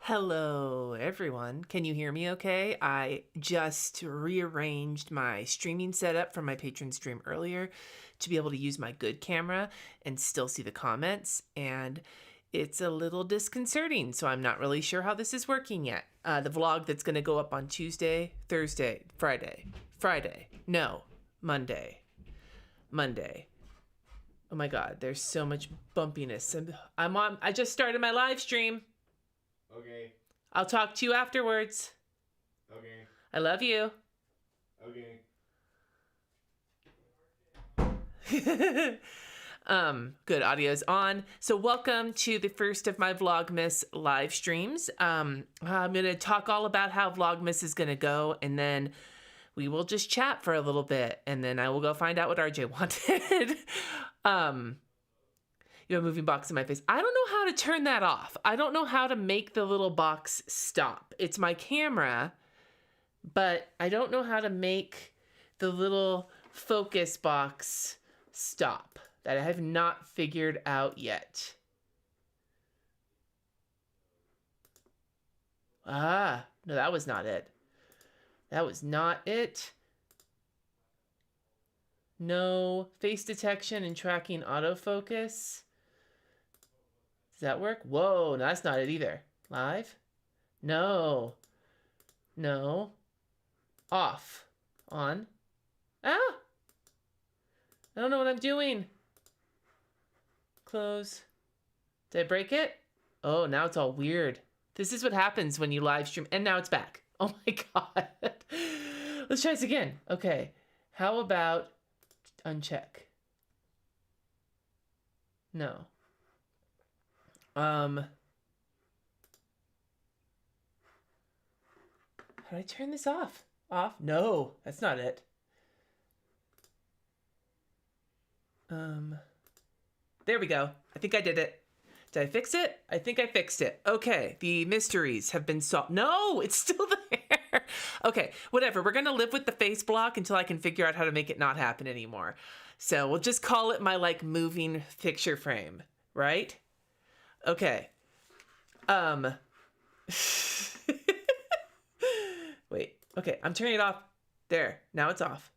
Hello, everyone. Can you hear me okay? I just rearranged my streaming setup from my patron stream earlier to be able to use my good camera and still see the comments, and it's a little disconcerting, so I'm not really sure how this is working yet. The vlog that's going to go up on Tuesday, Thursday, Monday. Oh my god, there's so much bumpiness. I just started my live stream. Okay. I'll talk to you afterwards. Okay. I love you. Okay. Good, audio's on. So welcome to the first of my Vlogmas live streams. I'm going to talk all about how Vlogmas is going to go, and then we will just chat for a little bit, and then I will go find out what RJ wanted. You have a moving box in my face. I don't know how to turn that off. I don't know how to make the little box stop. It's my camera, but I don't know how to make the little focus box stop. That I have not figured out yet. No, that was not it. That was not it. No, face detection and tracking autofocus. Does that work? Whoa, no, that's not it either. Live? No. No. Off. On. Ah! I don't know what I'm doing. Close. Did I break it? Oh, now it's all weird. This is what happens when you live stream. And now it's back. Oh my god. Let's try this again. Okay. How about uncheck? No. How do I turn this off? Off? No, that's not it. There we go. I think I did it. Did I fix it? I think I fixed it. Okay, the mysteries have been solved. No, it's still there. Okay, whatever. We're gonna live with the face block until I can figure out how to make it not happen anymore. So we'll just call it my moving picture frame, right? Okay. Wait. Okay, I'm turning it off. There. Now it's off.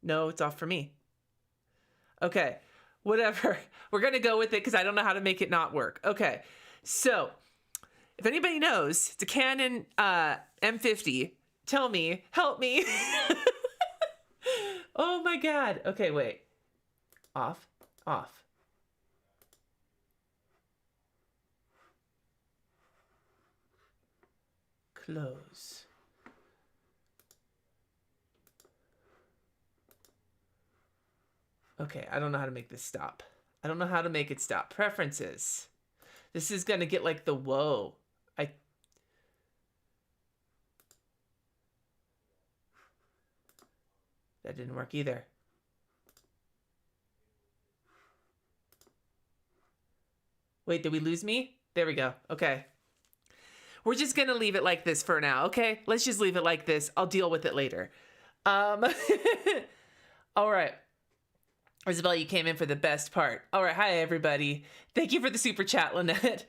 No, it's off for me. Okay. Whatever. We're going to go with it because I don't know how to make it not work. Okay. So, if anybody knows, it's a Canon M50. Tell me. Help me. Oh my god. Okay, wait. Off. Off. Close. Okay, I don't know how to make this stop. I don't know how to make it stop. Preferences. This is gonna get like the whoa. That didn't work either. Wait, did we lose me? There we go. Okay. We're just gonna leave it like this for now, okay? Let's just leave it like this. I'll deal with it later. All right. Isabel, you came in for the best part. All right, hi everybody. Thank you for the super chat, Lynette.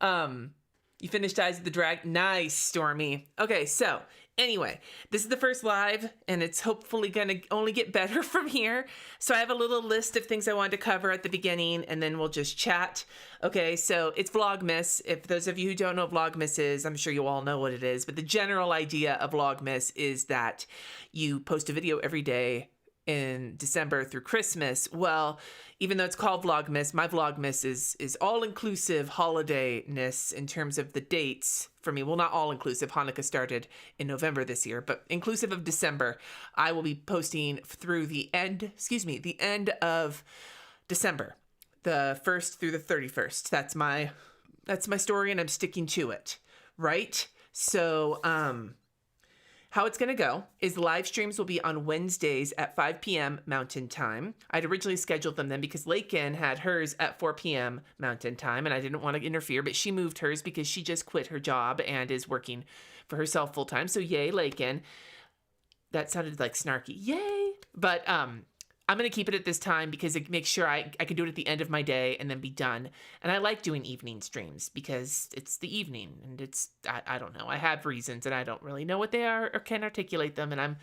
You finished Eyes of the Dragon. Nice, Stormy. Okay, so anyway, this is the first live, and it's hopefully gonna only get better from here. So I have a little list of things I wanted to cover at the beginning, and then we'll just chat. Okay, so it's Vlogmas. If those of you who don't know what Vlogmas is, I'm sure you all know what it is, but the general idea of Vlogmas is that you post a video every day in December through Christmas. Well, even though it's called Vlogmas, my Vlogmas is all-inclusive holidayness in terms of the dates for me. Well, not all-inclusive. Hanukkah started in November this year, but inclusive of December. I will be posting through the end of December, the 1st through the 31st. That's my story, and I'm sticking to it, right? So, how it's going to go is live streams will be on Wednesdays at 5 p.m. Mountain Time. I'd originally scheduled them then because Lakin had hers at 4 p.m. Mountain Time, and I didn't want to interfere, but she moved hers because she just quit her job and is working for herself full-time. So yay, Lakin. That sounded like snarky. Yay! But I'm going to keep it at this time because it makes sure I can do it at the end of my day and then be done. And I like doing evening streams because it's the evening and I don't know. I have reasons and I don't really know what they are or can articulate them, and I'm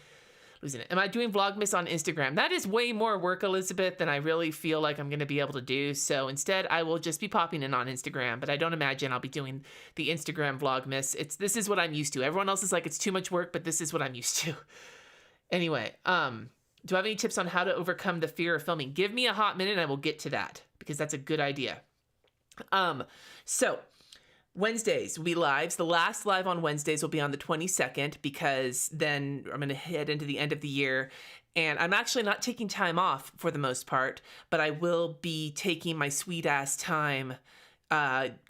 losing it. Am I doing Vlogmas on Instagram? That is way more work, Elizabeth, than I really feel like I'm going to be able to do. So instead, I will just be popping in on Instagram, but I don't imagine I'll be doing the Instagram Vlogmas. This is what I'm used to. Everyone else is like, it's too much work, but this is what I'm used to. Anyway, do I have any tips on how to overcome the fear of filming? Give me a hot minute and I will get to that because that's a good idea. So Wednesdays will be lives. The last live on Wednesdays will be on the 22nd because then I'm going to head into the end of the year. And I'm actually not taking time off for the most part, but I will be taking my sweet ass time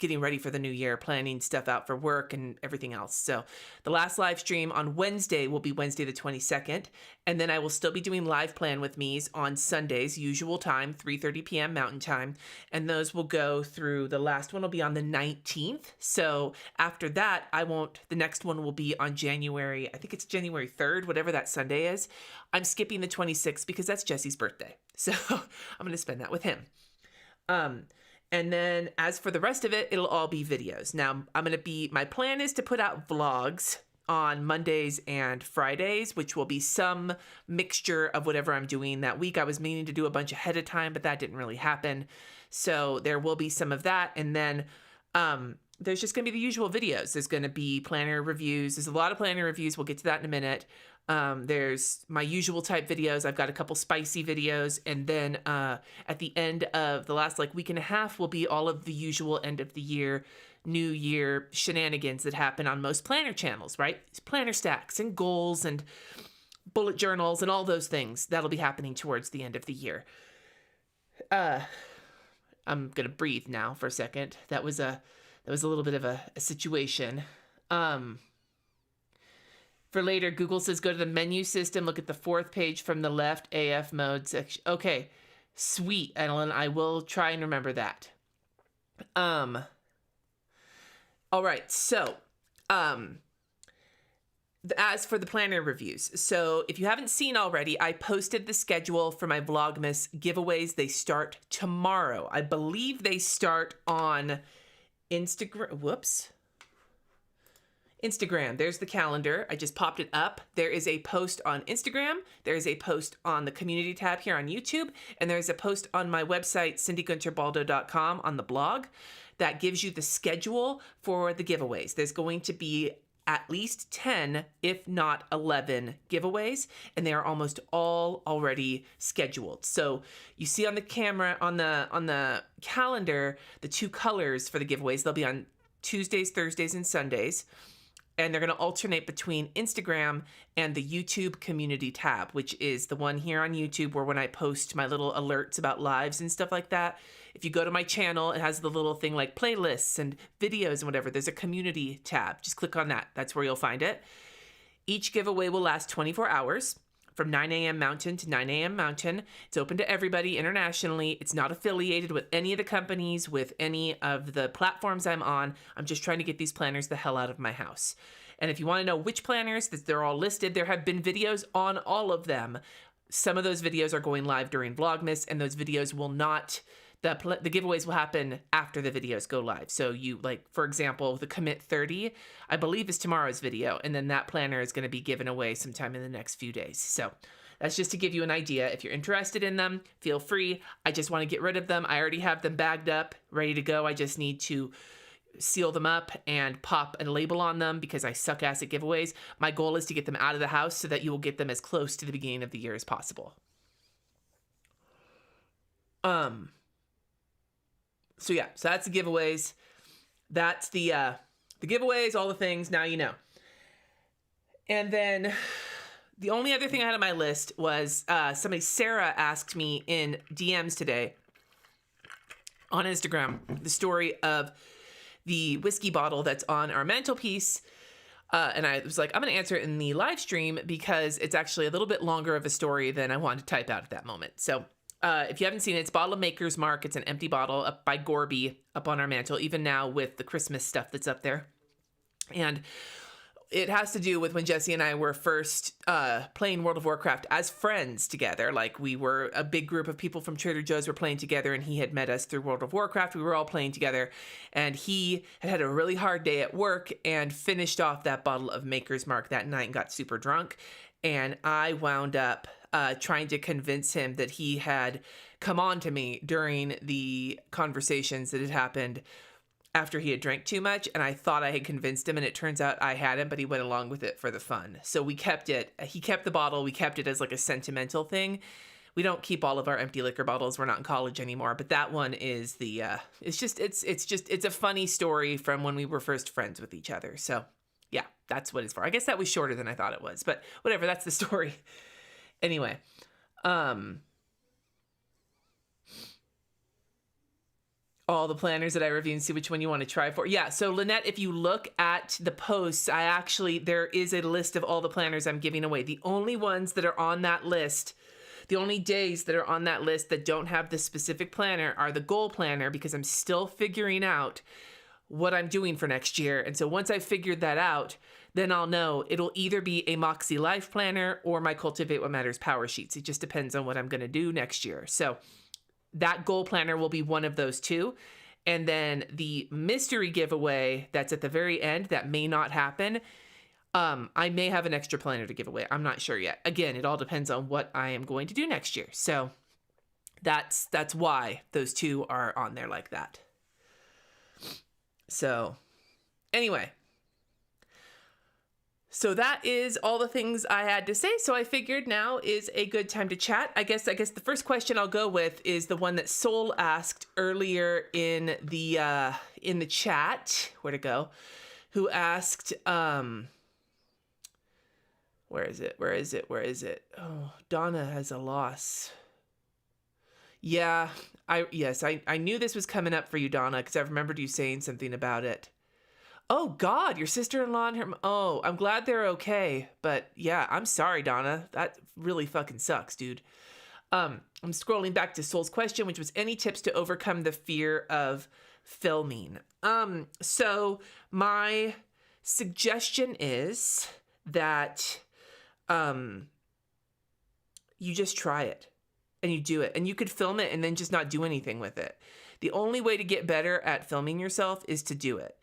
getting ready for the new year, planning stuff out for work and everything else. So the last live stream on Wednesday will be Wednesday the 22nd. And then I will still be doing live plan with me's on Sundays, usual time, 3:30 p.m. Mountain Time. And those will go through, the last one will be on the 19th. So after that, the next one will be on January, I think it's January 3rd, whatever that Sunday is. I'm skipping the 26th because that's Jesse's birthday. So I'm going to spend that with him. And then as for the rest of it, it'll all be videos. Now, my plan is to put out vlogs on Mondays and Fridays, which will be some mixture of whatever I'm doing that week. I was meaning to do a bunch ahead of time, but that didn't really happen. So there will be some of that. And then there's just going to be the usual videos. There's going to be planner reviews. There's a lot of planner reviews. We'll get to that in a minute. There's my usual type videos. I've got a couple spicy videos. And then at the end of the last week and a half will be all of the usual end of the year, new year shenanigans that happen on most planner channels, right? Planner stacks and goals and bullet journals and all those things. That'll be happening towards the end of the year. I'm going to breathe now for a second. That was a little bit of a situation. For later, Google says go to the menu system, look at the fourth page from the left, AF mode section. Okay, sweet, Ellen. I will try and remember that. All right, so as for the planner reviews, so if you haven't seen already, I posted the schedule for my Vlogmas giveaways. They start tomorrow. I believe they start on Instagram. Instagram. There's the calendar. I just popped it up. There is a post on Instagram. There is a post on the community tab here on YouTube. And there's a post on my website, cindyguentert-baldo.com, on the blog that gives you the schedule for the giveaways. There's going to be at least 10, if not 11 giveaways, and they are almost all already scheduled. So you see on the camera, on the calendar, the two colors for the giveaways. They'll be on Tuesdays, Thursdays, and Sundays. And they're going to alternate between Instagram and the YouTube community tab, which is the one here on YouTube where when I post my little alerts about lives and stuff like that, if you go to my channel, it has the little thing like playlists and videos and whatever. There's a community tab. Just click on that. That's where you'll find it. Each giveaway will last 24 hours. From 9 a.m. Mountain to 9 a.m. Mountain. It's open to everybody internationally. It's not affiliated with any of the companies, with any of the platforms I'm on. I'm just trying to get these planners the hell out of my house. And if you want to know which planners, they're all listed. There have been videos on all of them. Some of those videos are going live during Vlogmas, and those videos will not... The giveaways will happen after the videos go live. So you, for example, the Commit 30, I believe is tomorrow's video. And then that planner is going to be given away sometime in the next few days. So that's just to give you an idea. If you're interested in them, feel free. I just want to get rid of them. I already have them bagged up, ready to go. I just need to seal them up and pop a label on them because I suck ass at giveaways. My goal is to get them out of the house so that you will get them as close to the beginning of the year as possible. So yeah, so that's the giveaways. That's the giveaways, all the things, now you know. And then the only other thing I had on my list was Sarah asked me in DMs today on Instagram the story of the whiskey bottle that's on our mantelpiece. And I was like, I'm going to answer it in the live stream because it's actually a little bit longer of a story than I wanted to type out at that moment. So if you haven't seen it, it's Bottle of Maker's Mark. It's an empty bottle up by Gorby up on our mantle, even now with the Christmas stuff that's up there. And it has to do with when Jesse and I were first playing World of Warcraft as friends together. Like, we were a big group of people from Trader Joe's were playing together, and he had met us through World of Warcraft. We were all playing together, and he had a really hard day at work and finished off that bottle of Maker's Mark that night and got super drunk. And I wound up trying to convince him that he had come on to me during the conversations that had happened after he had drank too much, and I thought I had convinced him, and it turns out I hadn't, but he went along with it for the fun. So we kept it. He kept the bottle. We kept it as like a sentimental thing. We don't keep all of our empty liquor bottles. We're not in college anymore, but that one is the it's a funny story from when we were first friends with each other. So yeah, that's what it's for. I guess that was shorter than I thought it was, but whatever, that's the story. Anyway, all the planners that I review and see which one you want to try for. Yeah, so Lynette, if you look at the posts, there is a list of all the planners I'm giving away. The only ones that are on that list, the only days that are on that list that don't have the specific planner are the goal planner, because I'm still figuring out what I'm doing for next year. And so once I've figured that out, then I'll know it'll either be a Moxie Life planner or my Cultivate What Matters Powersheets. It just depends on what I'm going to do next year. So that goal planner will be one of those two. And then the mystery giveaway that's at the very end that may not happen. I may have an extra planner to give away. I'm not sure yet. Again, it all depends on what I am going to do next year. So that's why those two are on there like that. So anyway, so that is all the things I had to say. So I figured now is a good time to chat. I guess the first question I'll go with is the one that Soul asked earlier in the chat. Where'd it go? Who asked, where is it? Oh, Donna has a loss. Yeah, I knew this was coming up for you, Donna, because I remembered you saying something about it. Oh God, your sister-in-law and her, oh, I'm glad they're okay. But yeah, I'm sorry, Donna. That really fucking sucks, dude. I'm scrolling back to Soul's question, which was any tips to overcome the fear of filming. So my suggestion is that you just try it and you do it, and you could film it and then just not do anything with it. The only way to get better at filming yourself is to do it.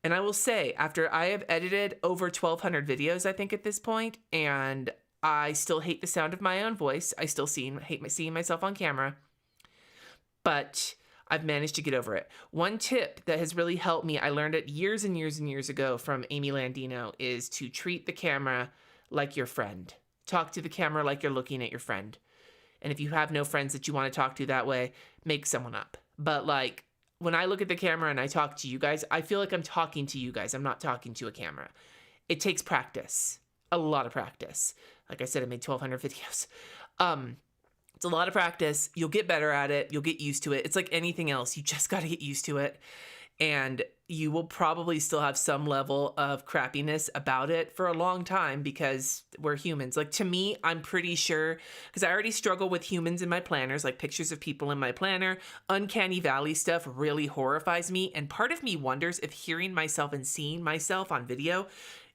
And I will say, after I have edited over 1,200 videos, I think at this point, and I still hate the sound of my own voice. I still hate seeing myself on camera, but I've managed to get over it. One tip that has really helped me, I learned it years and years and years ago from Amy Landino, is to treat the camera like your friend. Talk to the camera like you're looking at your friend. And if you have no friends that you want to talk to that way, make someone up. But like, when I look at the camera and I talk to you guys, I feel like I'm talking to you guys. I'm not talking to a camera. It takes practice, a lot of practice. Like I said, I made 1,200 videos. It's a lot of practice. You'll get better at it. You'll get used to it. It's like anything else. You just got to get used to it. And you will probably still have some level of crappiness about it for a long time because we're humans. Like, to me, I'm pretty sure, because I already struggle with humans in my planners, like pictures of people in my planner. Uncanny Valley stuff really horrifies me. And part of me wonders if hearing myself and seeing myself on video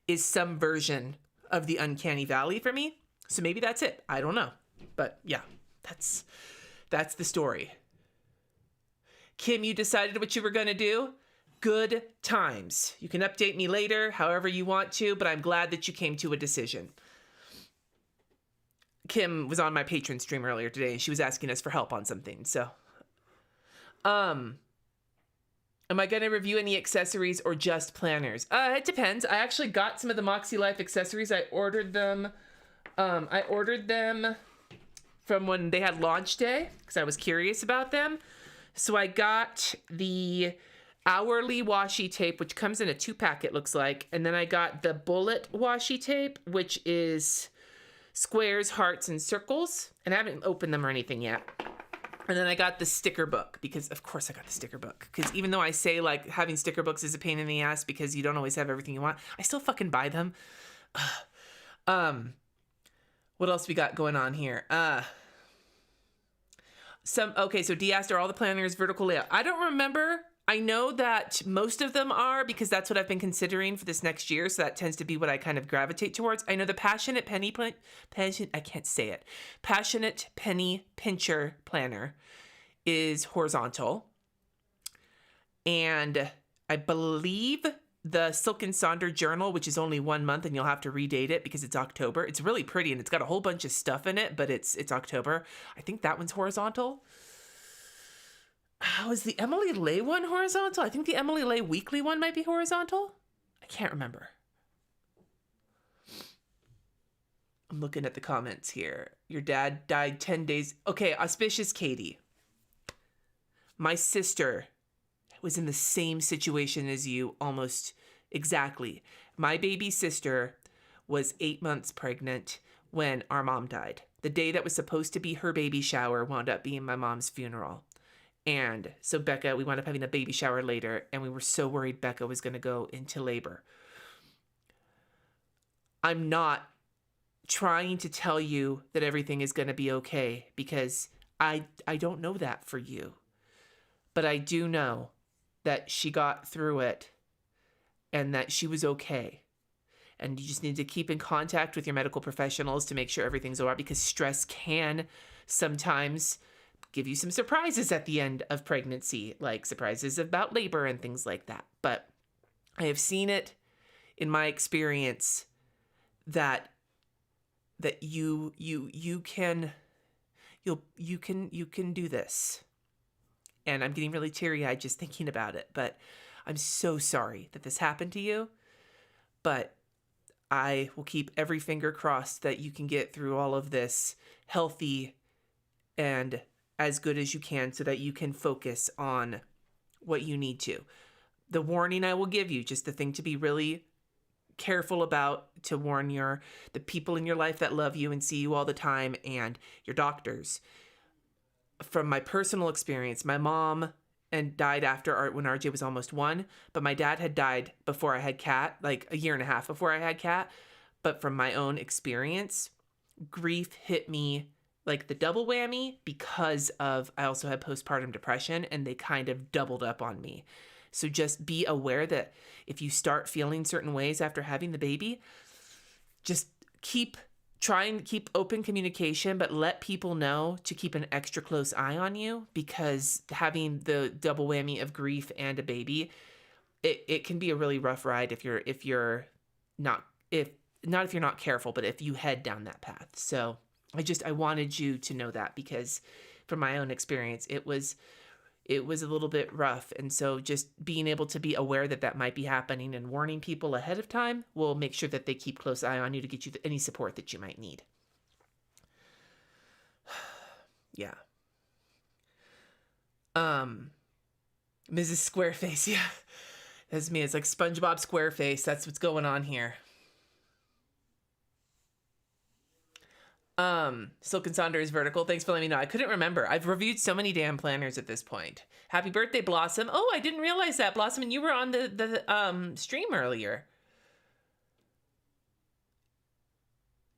is some version of the Uncanny Valley for me. So maybe that's it. I don't know. But yeah, that's the story. Kim, you decided what you were going to do? Good times. You can update me later, however you want to, but I'm glad that you came to a decision. Kim was on my Patreon stream earlier today, and she was asking us for help on something, so. Am I going to review any accessories or just planners? It depends. I actually got some of the Moxie Life accessories. I ordered them from when they had launch day, because I was curious about them. So I got the hourly washi tape, which comes in a 2-pack, it looks like. And then I got the bullet washi tape, which is squares, hearts, and circles. And I haven't opened them or anything yet. And then I got the sticker book, because of course I got the sticker book. Because even though I say like having sticker books is a pain in the ass because you don't always have everything you want, I still fucking buy them. What else we got going on here? Okay, so D asked, are all the planners vertical layout? I don't remember. I know that most of them are, because that's what I've been considering for this next year. So that tends to be what I kind of gravitate towards. I know the Passionate Penny Pincher Planner is horizontal. And I believe the Silk and Sonder journal, which is only 1 month, and you'll have to redate it because it's October. It's really pretty and it's got a whole bunch of stuff in it, but it's October. I think that one's horizontal. Oh, is the Emily Lay one horizontal? I think the Emily Lay weekly one might be horizontal. I can't remember. I'm looking at the comments here. Your dad died 10 days. Okay, Auspicious Katie. My sister was in the same situation as you, almost exactly. My baby sister was 8 months pregnant when our mom died. The day that was supposed to be her baby shower wound up being my mom's funeral. And so Becca, we wound up having a baby shower later, and we were so worried Becca was going to go into labor. I'm not trying to tell you that everything is going to be okay, because I don't know that for you. But I do know that she got through it and that she was okay. And you just need to keep in contact with your medical professionals to make sure everything's all right, because stress can sometimes give you some surprises at the end of pregnancy, like surprises about labor and things like that. But I have seen it in my experience that you can do this. And I'm getting really teary-eyed just thinking about it, but I'm so sorry that this happened to you. But I will keep every finger crossed that you can get through all of this healthy and as good as you can, so that you can focus on what you need to. The warning I will give you, just the thing to be really careful about, to warn the people in your life that love you and see you all the time, and your doctors. From my personal experience, my mom died when RJ was almost 1, but my dad had died before I had Kat, like a year and a half before I had Kat. But from my own experience, grief hit me like the double whammy, because I also had postpartum depression, and they kind of doubled up on me. So just be aware that if you start feeling certain ways after having the baby, just try and keep open communication, but let people know to keep an extra close eye on you, because having the double whammy of grief and a baby, it can be a really rough ride if you're not careful, but if you head down that path. So I wanted you to know that, because from my own experience, it was a little bit rough. And so just being able to be aware that might be happening and warning people ahead of time will make sure that they keep close eye on you to get you any support that you might need. Yeah. Mrs. Squareface, yeah. That's me. It's like SpongeBob Squareface. That's what's going on here. Silk and Sonder is vertical. Thanks for letting me know. I couldn't remember. I've reviewed so many damn planners at this point. Happy birthday, Blossom. Oh, I didn't realize that, Blossom, and you were on the stream earlier.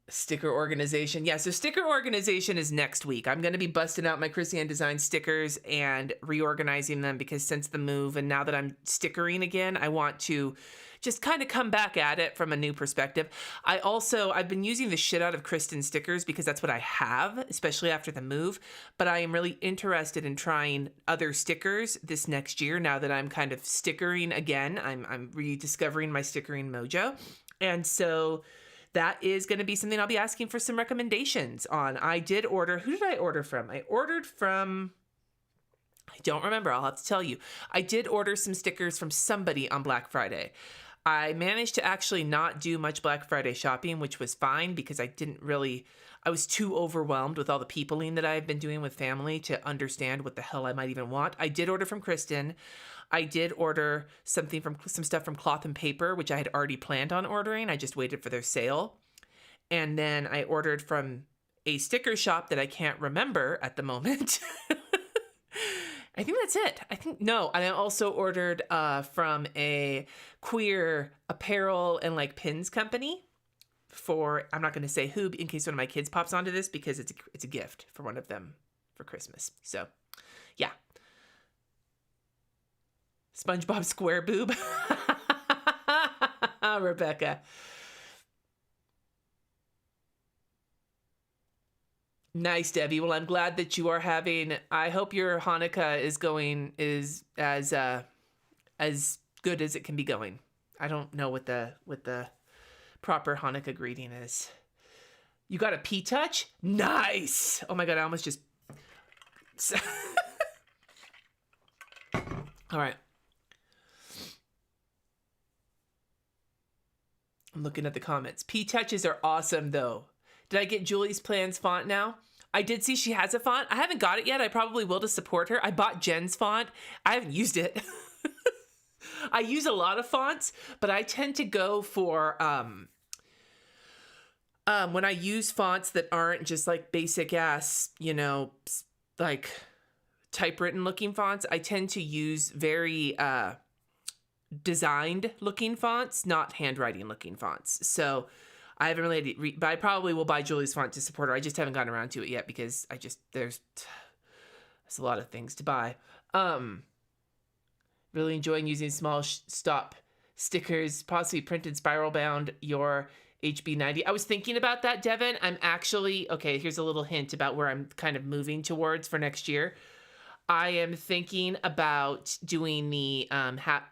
Sticker organization. Yeah, so sticker organization is next week. I'm going to be busting out my Chrissy Ann Design stickers and reorganizing them, because since the move and now that I'm stickering again, I want to just kind of come back at it from a new perspective. I've been using the shit out of Kristen stickers because that's what I have, especially after the move. But I am really interested in trying other stickers this next year now that I'm kind of stickering again. I'm rediscovering my stickering mojo. And so that is going to be something I'll be asking for some recommendations on. I did order. Who did I order from? I ordered from... I don't remember. I'll have to tell you. I did order some stickers from somebody on Black Friday. I managed to actually not do much Black Friday shopping, which was fine, because I was too overwhelmed with all the peopling that I've been doing with family to understand what the hell I might even want. I did order from Kristen. I did order some stuff from Cloth and Paper, which I had already planned on ordering. I just waited for their sale. And then I ordered from a sticker shop that I can't remember at the moment. I think that's it. I also ordered from a queer apparel and like pins company I'm not going to say who, in case one of my kids pops onto this, because it's a gift for one of them for Christmas. So yeah. SpongeBob Square Boob. Rebecca. Nice, Debbie. Well, I'm glad that you are having. I hope your Hanukkah is going is as good as it can be going. I don't know what the proper Hanukkah greeting is. You got a P-touch? Nice. Oh my god, I almost just. All right. I'm looking at the comments. P-touches are awesome, though. Did I get Julie's Plans font now? I did see she has a font. I haven't got it yet. I probably will to support her. I bought Jen's font. I haven't used it. I use a lot of fonts, but I tend to go for when I use fonts that aren't just like basic ass, you know, like typewritten looking fonts. I tend to use very designed looking fonts, not handwriting looking fonts. So I haven't really, but I probably will buy Julie's font to support her. I just haven't gotten around to it yet because there's a lot of things to buy. Really enjoying using small stop stickers, possibly printed spiral bound your HB90. I was thinking about that, Devin. I'm actually, okay, here's a little hint about where I'm kind of moving towards for next year. I am thinking about doing the,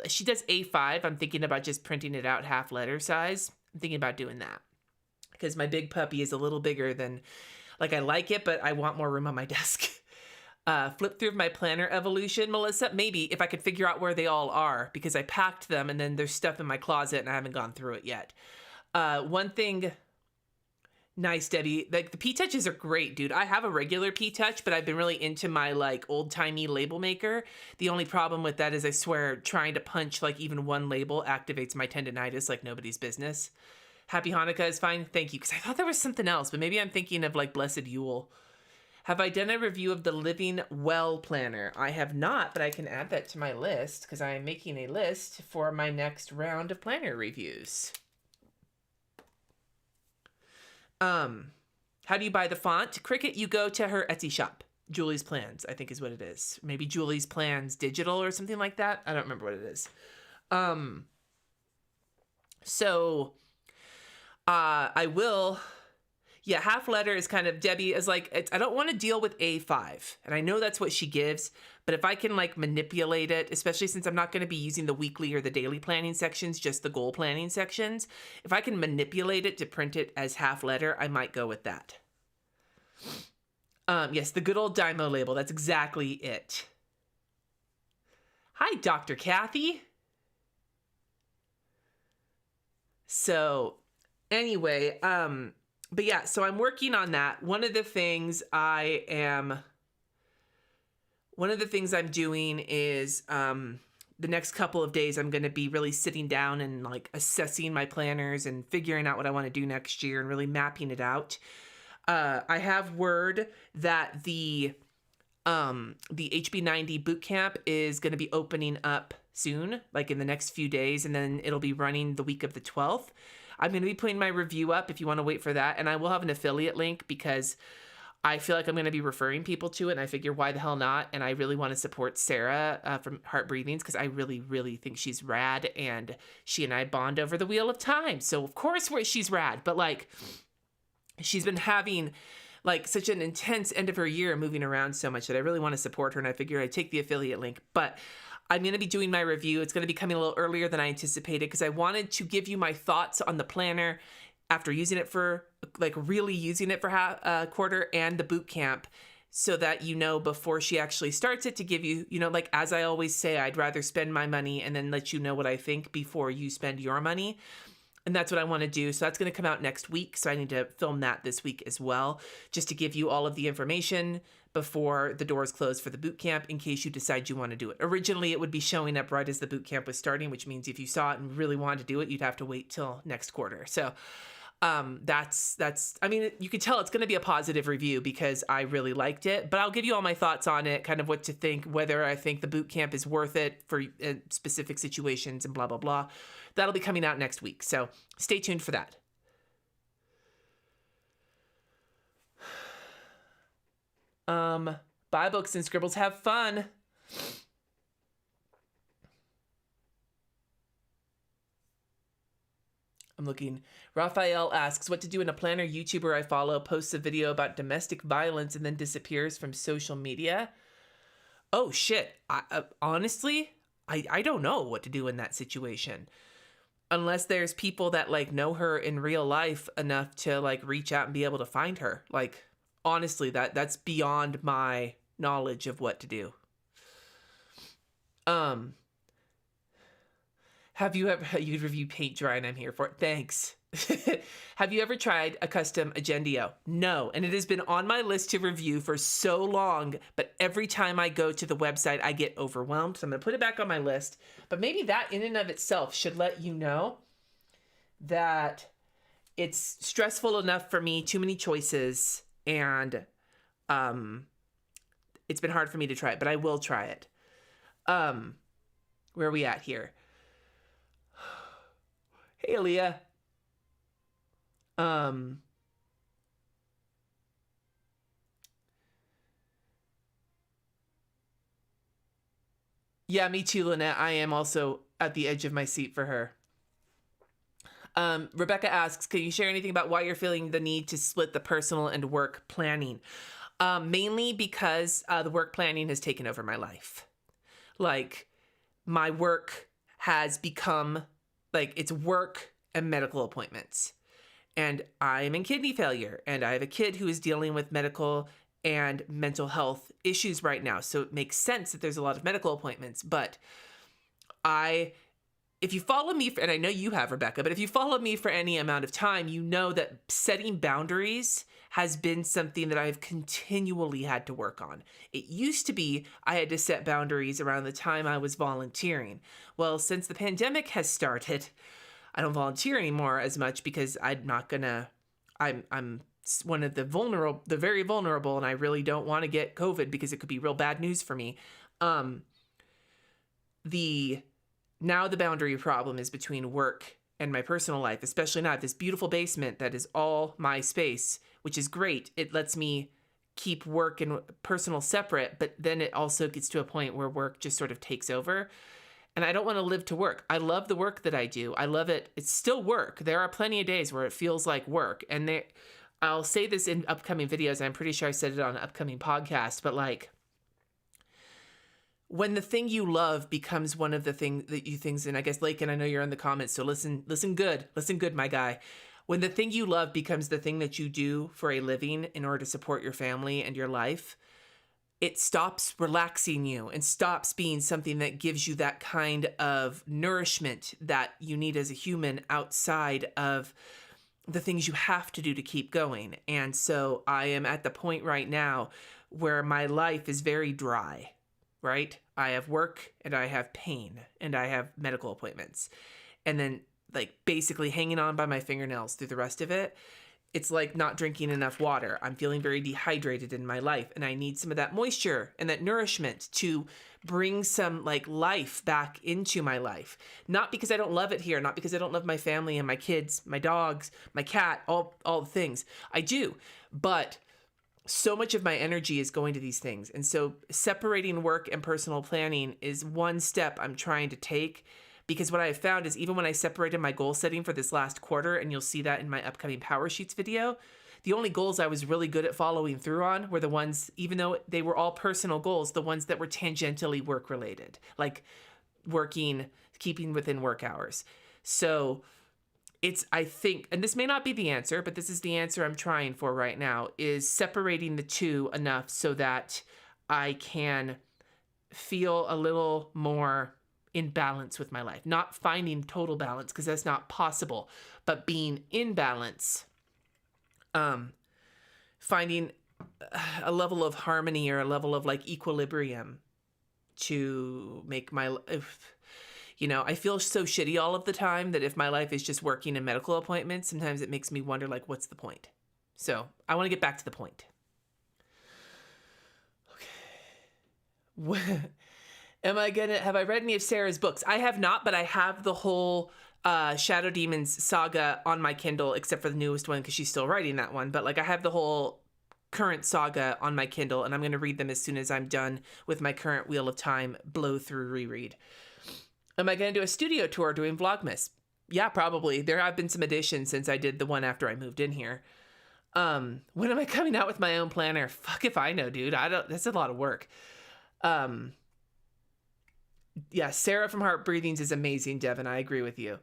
she does A5. I'm thinking about just printing it out half letter size. I'm thinking about doing that because my big puppy is a little bigger than, like, I like it, but I want more room on my desk. Flip through my planner evolution, Melissa. Maybe if I could figure out where they all are, because I packed them and then there's stuff in my closet and I haven't gone through it yet. One thing, nice, Debbie. Like the P-touches are great, dude. I have a regular P-touch, but I've been really into my like old timey label maker. The only problem with that is I swear trying to punch like even one label activates my tendonitis like nobody's business. Happy Hanukkah is fine. Thank you. Because I thought there was something else, but maybe I'm thinking of like Blessed Yule. Have I done a review of the Living Well planner? I have not, but I can add that to my list because I am making a list for my next round of planner reviews. How do you buy the font? Qriket, you go to her Etsy shop. Julie's Plans, I think is what it is. Maybe Julie's Plans Digital or something like that. I don't remember what it is. I will... Yeah, half letter is kind of, Debbie is like, I don't want to deal with A5. And I know that's what she gives, but if I can like manipulate it, especially since I'm not going to be using the weekly or the daily planning sections, just the goal planning sections, if I can manipulate it to print it as half letter, I might go with that. Yes, the good old Dymo label. That's exactly it. Hi, Dr. Kathy. So anyway, but yeah, so I'm working on that. One of the things I'm doing is the next couple of days I'm going to be really sitting down and like assessing my planners and figuring out what I want to do next year and really mapping it out. I have word that the HB90 bootcamp is going to be opening up soon, like in the next few days, and then it'll be running the week of the 12th. I'm going to be putting my review up if you want to wait for that. And I will have an affiliate link because I feel like I'm going to be referring people to it. And I figure, why the hell not? And I really want to support Sarah from Heart Breathings because I really, really think she's rad. And she and I bond over the Wheel of Time. So, of course, she's rad. But, like, she's been having, like, such an intense end of her year moving around so much that I really want to support her. And I figure I'd take the affiliate link. But I'm going to be doing my review. It's going to be coming a little earlier than I anticipated because I wanted to give you my thoughts on the planner after using it for, like, really using it for a quarter and the boot camp so that you know before she actually starts it to give you, you know, like, as I always say, I'd rather spend my money and then let you know what I think before you spend your money. And that's what I want to do. So that's going to come out next week. So I need to film that this week as well, just to give you all of the information before the doors close for the boot camp in case you decide you want to do it. Originally, it would be showing up right as the boot camp was starting, which means if you saw it and really wanted to do it, you'd have to wait till next quarter. So that's I mean, you can tell it's going to be a positive review because I really liked it, but I'll give you all my thoughts on it, kind of what to think, whether I think the boot camp is worth it for specific situations and blah, blah, blah. That'll be coming out next week. So stay tuned for that. Buy books and scribbles, have fun. I'm looking. Raphael asks, what to do when a planner YouTuber I follow posts a video about domestic violence and then disappears from social media? Oh, shit. Honestly, I don't know what to do in that situation. Unless there's people that, like, know her in real life enough to, like, reach out and be able to find her. Like, honestly, that's beyond my knowledge of what to do. Have you ever, you review paint dry and I'm here for it. Thanks. Have you ever tried a custom Agendio? No, and it has been on my list to review for so long, but every time I go to the website, I get overwhelmed. So I'm gonna put it back on my list, but maybe that in and of itself should let you know that it's stressful enough for me, too many choices, and it's been hard for me to try it, but I will try it. Where are we at here? Hey, Aaliyah. Yeah, me too, Lynette. I am also at the edge of my seat for her. Rebecca asks, can you share anything about why you're feeling the need to split the personal and work planning? Mainly because the work planning has taken over my life. Like, my work has become, like, it's work and medical appointments. And I am in kidney failure, and I have a kid who is dealing with medical and mental health issues right now. So it makes sense that there's a lot of medical appointments. But if you follow me, and I know you have, Rebecca, but if you follow me for any amount of time, you know that setting boundaries has been something that I've continually had to work on. It used to be I had to set boundaries around the time I was volunteering. Well, since the pandemic has started, I don't volunteer anymore as much because I'm one of the very vulnerable, and I really don't want to get COVID because it could be real bad news for me. Now the boundary problem is between work and my personal life, especially now. I have this beautiful basement that is all my space, which is great. It lets me keep work and personal separate, but then it also gets to a point where work just sort of takes over. And I don't want to live to work. I love the work that I do. I love it. It's still work. There are plenty of days where it feels like work. And I'll say this in upcoming videos. I'm pretty sure I said it on an upcoming podcast, but like, when the thing you love becomes one of the things, and I guess, Lakin, I know you're in the comments, so listen good, my guy. When the thing you love becomes the thing that you do for a living in order to support your family and your life, it stops relaxing you and stops being something that gives you that kind of nourishment that you need as a human outside of the things you have to do to keep going. And so I am at the point right now where my life is very dry, right? I have work and I have pain and I have medical appointments. And then, like, basically hanging on by my fingernails through the rest of it. It's like not drinking enough water. I'm feeling very dehydrated in my life, and I need some of that moisture and that nourishment to bring some, like, life back into my life. Not because I don't love it here, not because I don't love my family and my kids, my dogs, my cat, all the things. I do, but so much of my energy is going to these things. And so separating work and personal planning is one step I'm trying to take. Because what I have found is even when I separated my goal setting for this last quarter, and you'll see that in my upcoming Powersheets video, the only goals I was really good at following through on were the ones, even though they were all personal goals, the ones that were tangentially work related, like keeping within work hours. So I think, and this may not be the answer, but this is the answer I'm trying for right now, is separating the two enough so that I can feel a little more in balance with my life. Not finding total balance, because that's not possible, but being in balance, finding a level of harmony or a level of, like, equilibrium to make my life, I feel so shitty all of the time that if my life is just working and medical appointments, sometimes it makes me wonder, like, what's the point? So I want to get back to the point. Okay. Have I read any of Sarah's books? I have not, but I have the whole Shadow Demons saga on my Kindle, except for the newest one because she's still writing that one. But, like, I have the whole current saga on my Kindle, and I'm going to read them as soon as I'm done with my current Wheel of Time blow through reread. Am I going to do a studio tour doing Vlogmas? Yeah, probably. There have been some additions since I did the one after I moved in here. When am I coming out with my own planner? Fuck if I know, dude. That's a lot of work. Yeah, Sarah from Heart Breathings is amazing, Devin. I agree with you.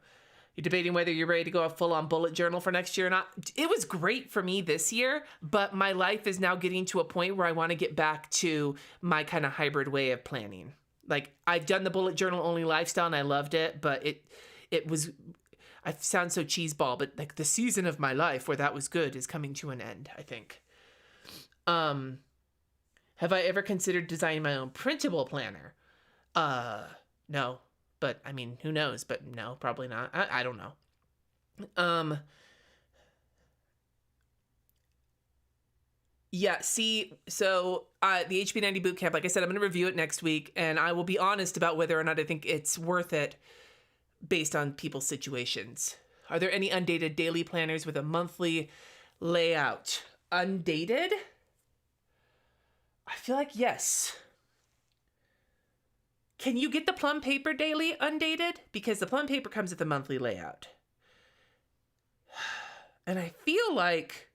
You're debating whether you're ready to go a full-on bullet journal for next year or not. It was great for me this year, but my life is now getting to a point where I want to get back to my kind of hybrid way of planning. Like, I've done the bullet journal only lifestyle and I loved it, but it was, I sound so cheeseball, but like the season of my life where that was good is coming to an end, I think. Have I ever considered designing my own printable planner? No, but I mean, who knows? But no, probably not. I don't know. Yeah, see, so the HB90 Bootcamp, like I said, I'm going to review it next week, and I will be honest about whether or not I think it's worth it based on people's situations. Are there any undated daily planners with a monthly layout? Undated? I feel like yes. Can you get the plum paper daily undated? Because the plum paper comes with a monthly layout. And I feel like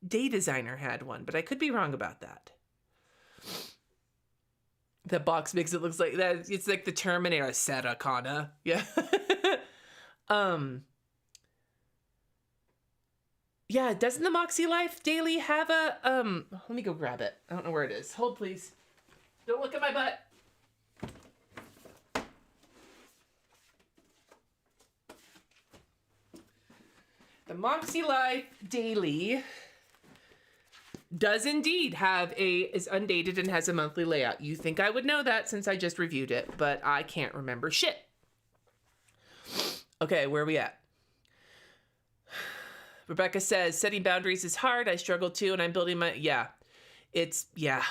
Day Designer had one, but I could be wrong about that. The box makes it look like that. It's like the Terminator. Sarah. Yeah. Yeah, doesn't the Moxie Life Daily have a let me go grab it. I don't know where it is. Hold please. Don't look at my butt. The Moxie Life Daily does indeed is undated and has a monthly layout. You think I would know that since I just reviewed it, but I can't remember shit. Okay, where are we at? Rebecca says, setting boundaries is hard. I struggle too, and I'm building my, yeah. It's more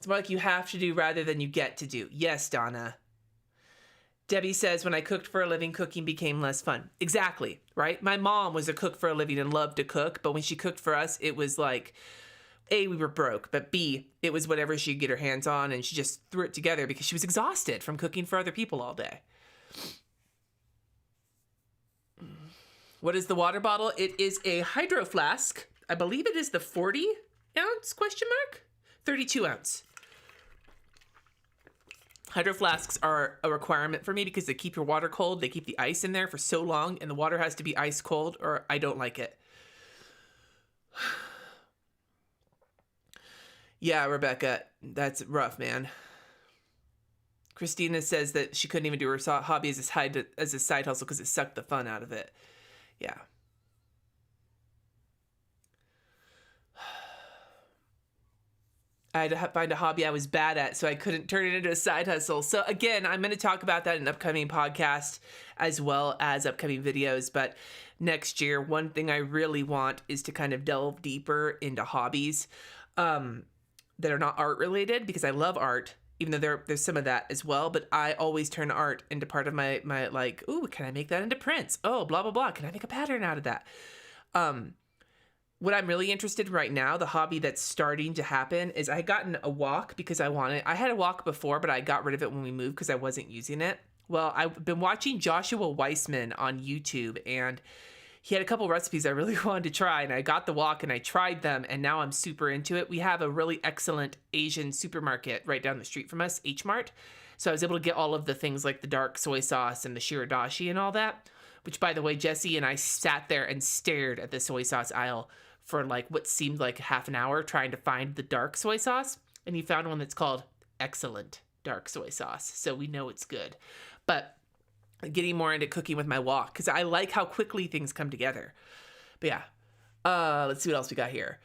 like you have to do rather than you get to do. Yes, Donna. Debbie says, when I cooked for a living, cooking became less fun. Exactly, right? My mom was a cook for a living and loved to cook, but when she cooked for us, it was like, A, we were broke, but B, it was whatever she could get her hands on, and she just threw it together because she was exhausted from cooking for other people all day. What is the water bottle? It is a hydro flask. I believe it is the 40 ounce, 32 ounce. Hydro flasks are a requirement for me because they keep your water cold. They keep the ice in there for so long, and the water has to be ice cold or I don't like it. Yeah, Rebecca, that's rough, man. Christina says that she couldn't even do her hobby as a side hustle because it sucked the fun out of it. Yeah. I had to find a hobby I was bad at, so I couldn't turn it into a side hustle. So again, I'm going to talk about that in an upcoming podcast as well as upcoming videos. But next year, one thing I really want is to kind of delve deeper into hobbies that are not art related, because I love art, even though there's some of that as well. But I always turn art into part of my like, ooh, can I make that into prints? Oh, blah, blah, blah. Can I make a pattern out of that? What I'm really interested in right now, the hobby that's starting to happen, is I had gotten a wok because I had a wok before, but I got rid of it when we moved because I wasn't using it. Well, I've been watching Joshua Weissman on YouTube, and he had a couple recipes I really wanted to try, and I got the wok and I tried them, and now I'm super into it. We have a really excellent Asian supermarket right down the street from us, H Mart. So I was able to get all of the things like the dark soy sauce and the shiradashi and all that, which, by the way, Jesse and I sat there and stared at the soy sauce aisle for like what seemed like half an hour trying to find the dark soy sauce. And he found one that's called Excellent Dark Soy Sauce. So we know it's good. But getting more into cooking with my wok, because I like how quickly things come together. But yeah, let's see what else we got here.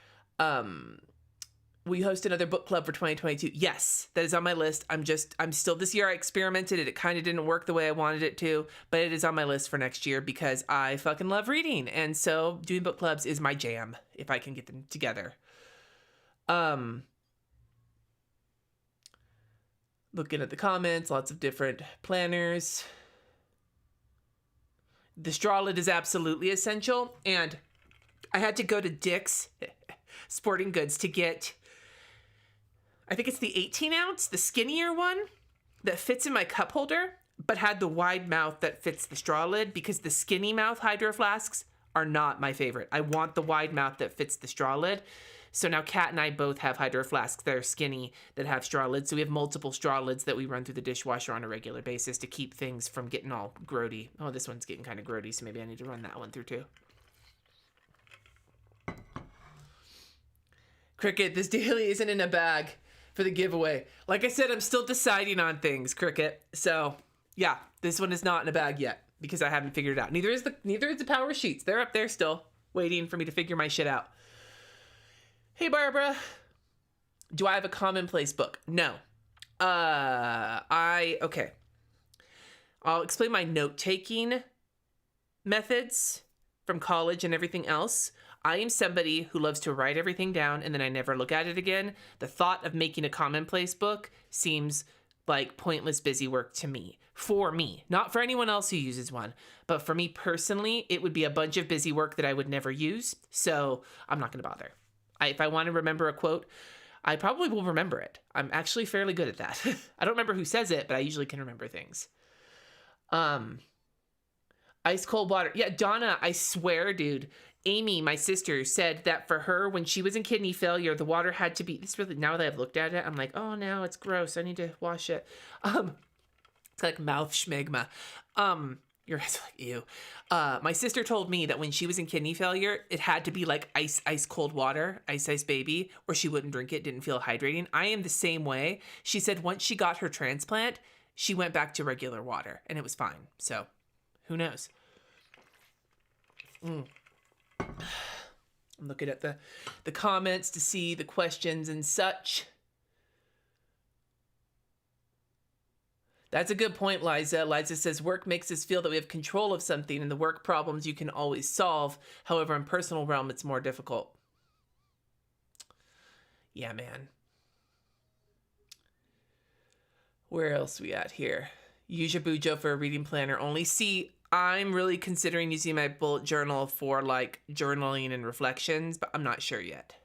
We host another book club for 2022. Yes, that is on my list. This year I experimented it. It kind of didn't work the way I wanted it to, but it is on my list for next year because I fucking love reading. And so doing book clubs is my jam if I can get them together. Looking at the comments, lots of different planners. The straw lid is absolutely essential. And I had to go to Dick's Sporting Goods to get, I think it's the 18 ounce, the skinnier one. that fits in my cup holder, but had the wide mouth that fits the straw lid, because the skinny mouth Hydro Flasks are not my favorite. I want the wide mouth that fits the straw lid. So now Kat and I both have Hydro Flasks that are skinny that have straw lids. So we have multiple straw lids that we run through the dishwasher on a regular basis to keep things from getting all grody. Oh, this one's getting kind of grody, so maybe I need to run that one through too. Qriket, this daily isn't in a bag for the giveaway. Like I said, I'm still deciding on things, Qriket. So yeah, this one is not in a bag yet because I haven't figured it out. Neither is the Powersheets. They're up there still waiting for me to figure my shit out. Hey, Barbara. Do I have a Commonplace book? No. Okay. I'll explain my note-taking methods from college and everything else. I am somebody who loves to write everything down and then I never look at it again. The thought of making a Commonplace book seems like pointless busy work to me. For me. Not for anyone else who uses one. But for me personally, it would be a bunch of busy work that I would never use. So I'm not going to bother. If I want to remember a quote, I probably will remember it. I'm actually fairly good at that. I don't remember who says it, but I usually can remember things. Ice cold water. Yeah, Donna, I swear, dude. Amy, my sister, said that for her, when she was in kidney failure, the water had to be, this really, now that I've looked at it, I'm like, oh no, it's gross. I need to wash it. It's like mouth schmegma. Your guys are like, ew. My sister told me that when she was in kidney failure, it had to be like ice cold water, ice baby, or she wouldn't drink it, didn't feel hydrating. I am the same way. She said once she got her transplant, she went back to regular water and it was fine. So who knows? I'm looking at the comments to see the questions and such. That's a good point, Liza. Liza says, work makes us feel that we have control of something, and the work problems you can always solve. However, in personal realm, it's more difficult. Yeah, man. Where else we at here? Use your Bujo for a reading planner only. See, I'm really considering using my bullet journal for like journaling and reflections, but I'm not sure yet.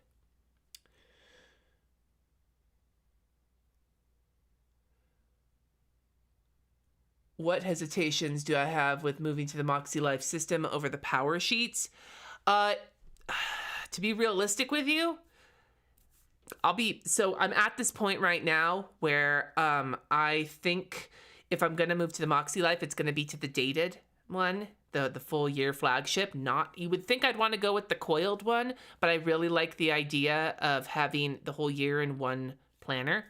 What hesitations do I have with moving to the Moxie Life system over the Powersheets? To be realistic with you, I'm at this point right now where I think if I'm going to move to the Moxie Life, it's going to be to the dated one, the full year flagship. You would think I'd want to go with the coiled one, but I really like the idea of having the whole year in one planner.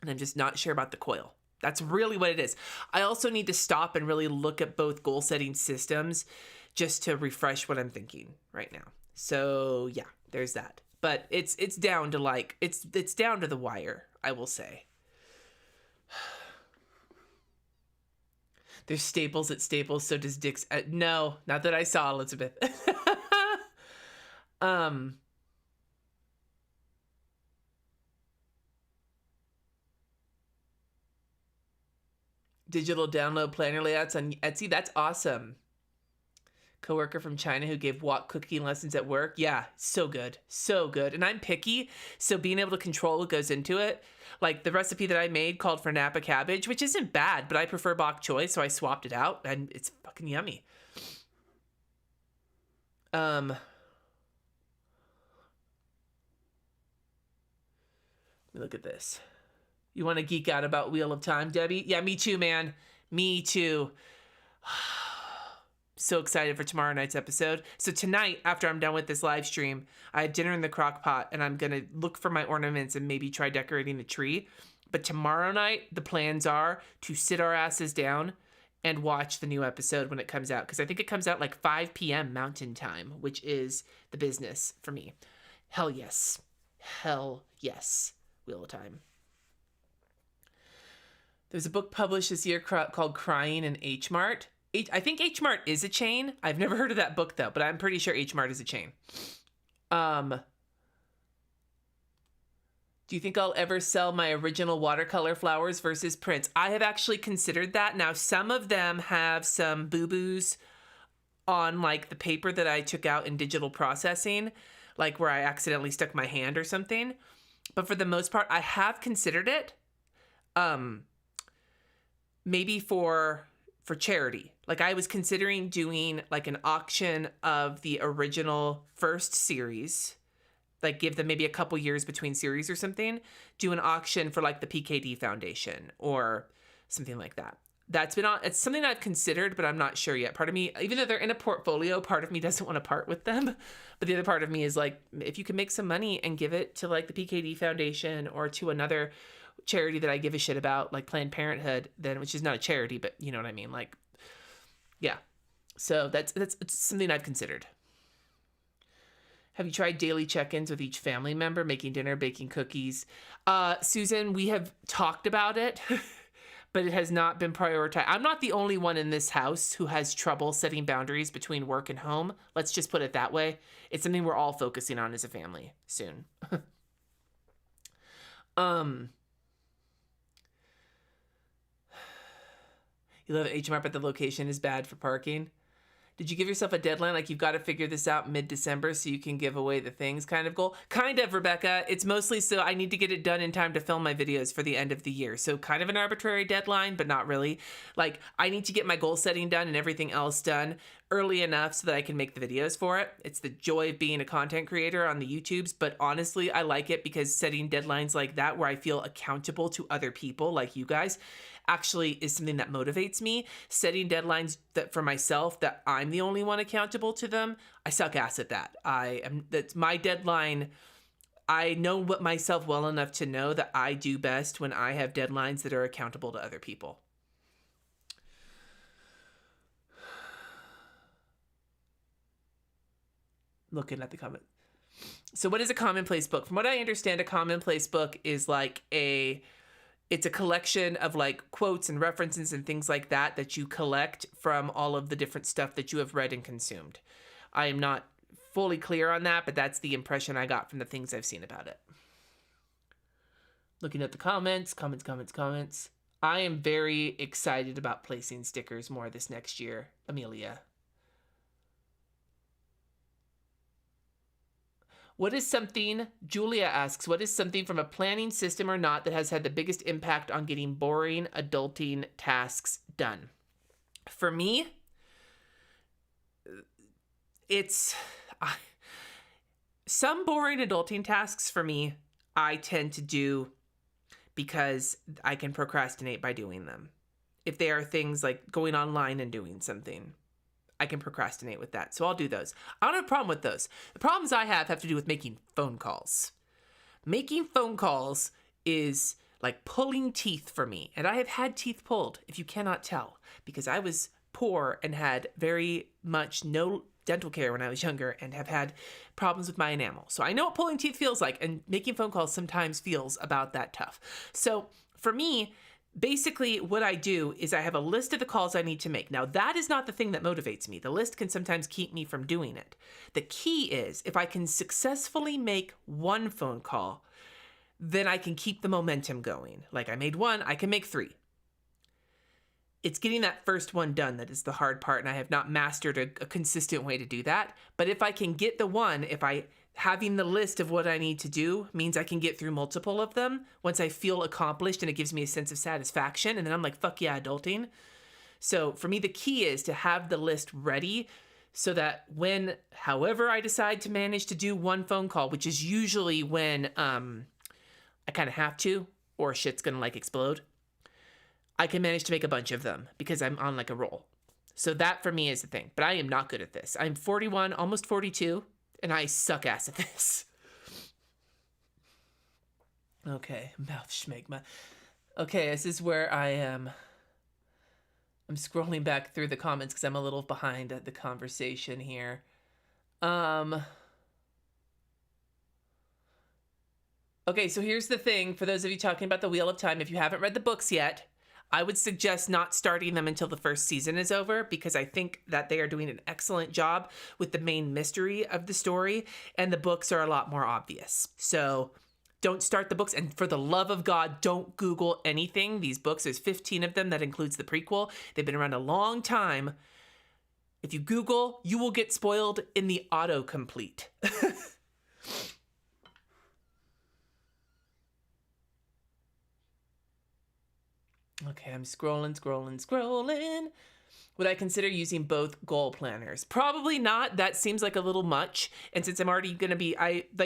And I'm just not sure about the coil. That's really what it is. I also need to stop and really look at both goal setting systems just to refresh what I'm thinking right now. So yeah, there's that. But it's down to like, it's down to the wire, I will say. There's Staples at Staples, so does Dick's at, no, not that I saw, Elizabeth. Digital download planner layouts on Etsy. That's awesome. Coworker from China who gave wok cooking lessons at work. Yeah, so good. So good. And I'm picky, so being able to control what goes into it. Like the recipe that I made called for Napa cabbage, which isn't bad, but I prefer bok choy, so I swapped it out and it's fucking yummy. Let me look at this. You want to geek out about Wheel of Time, Debbie? Yeah, me too, man. Me too. So excited for tomorrow night's episode. So tonight, after I'm done with this live stream, I have dinner in the crock pot and I'm going to look for my ornaments and maybe try decorating the tree. But tomorrow night, the plans are to sit our asses down and watch the new episode when it comes out. Because I think it comes out like 5 p.m. Mountain Time, which is the business for me. Hell yes. Hell yes. Wheel of Time. There's a book published this year called Crying in H Mart. I think H Mart is a chain. I've never heard of that book though, but I'm pretty sure H Mart is a chain. Do you think I'll ever sell my original watercolor flowers versus prints? I have actually considered that. Now, some of them have some boo-boos on like the paper that I took out in digital processing, like where I accidentally stuck my hand or something. But for the most part, I have considered it. maybe for charity. Like I was considering doing like an auction of the original first series, like give them maybe a couple years between series or something, do an auction for like the PKD Foundation or something like that. That's been on, it's something I've considered, but I'm not sure yet. Part of me, even though they're in a portfolio, part of me doesn't want to part with them. But the other part of me is like, if you can make some money and give it to like the PKD Foundation or to another charity that I give a shit about, like Planned Parenthood, then, which is not a charity, but you know what I mean? Like, yeah. So that's it's something I've considered. Have you tried daily check-ins with each family member, making dinner, baking cookies? Susan, we have talked about it, but it has not been prioritized. I'm not the only one in this house who has trouble setting boundaries between work and home. Let's just put it that way. It's something we're all focusing on as a family soon. You love HMR, but the location is bad for parking. Did you give yourself a deadline? Like you've got to figure this out mid-December so you can give away the things kind of goal? Kind of, Rebecca. It's mostly so I need to get it done in time to film my videos for the end of the year. So kind of an arbitrary deadline, but not really. Like I need to get my goal setting done and everything else done early enough so that I can make the videos for it. It's the joy of being a content creator on the YouTubes, but honestly, I like it because setting deadlines like that where I feel accountable to other people like you guys actually is something that motivates me. Setting deadlines that for myself that I'm the only one accountable to them, I suck ass at that. That's my deadline. I know myself well enough to know that I do best when I have deadlines that are accountable to other people. Looking at the comment. So what is a commonplace book? From what I understand, a commonplace book is like it's a collection of like quotes and references and things like that that you collect from all of the different stuff that you have read and consumed. I am not fully clear on that, but that's the impression I got from the things I've seen about it. Looking at the comments. I am very excited about placing stickers more this next year, Amelia. What is something, Julia asks, what is something from a planning system or not that has had the biggest impact on getting boring adulting tasks done? For me, it's some boring adulting tasks for me, I tend to do because I can procrastinate by doing them. If they are things like going online and doing something, I can procrastinate with that. So I'll do those. I don't have a problem with those. The problems I have to do with making phone calls. Making phone calls is like pulling teeth for me. And I have had teeth pulled, if you cannot tell, because I was poor and had very much no dental care when I was younger and have had problems with my enamel. So I know what pulling teeth feels like, and making phone calls sometimes feels about that tough. So for me, basically what I do is I have a list of the calls I need to make. Now, that is not the thing that motivates me. The list can sometimes keep me from doing it. The key is if I can successfully make one phone call, then I can keep the momentum going. Like I made one, I can make 3. It's getting that first one done that is the hard part, and I have not mastered a consistent way to do that. But if I can get the one, having the list of what I need to do means I can get through multiple of them once I feel accomplished, and it gives me a sense of satisfaction. And then I'm like, fuck yeah, adulting. So for me, the key is to have the list ready so that when, however I decide to manage to do one phone call, which is usually when I kind of have to, or shit's gonna like explode, I can manage to make a bunch of them because I'm on like a roll. So that for me is the thing, but I am not good at this. I'm 41, almost 42. And I suck ass at this. Okay, mouth schmegma. Okay, this is where I am. I'm scrolling back through the comments because I'm a little behind the conversation here. Okay, so here's the thing. For those of you talking about the Wheel of Time, if you haven't read the books yet, I would suggest not starting them until the first season is over because I think that they are doing an excellent job with the main mystery of the story, and the books are a lot more obvious. So don't start the books, and for the love of God, don't Google anything. These books, there's 15 of them. That includes the prequel. They've been around a long time. If you Google, you will get spoiled in the autocomplete. Okay, I'm scrolling. Would I consider using both goal planners? Probably not. That seems like a little much. And since I'm already going to be,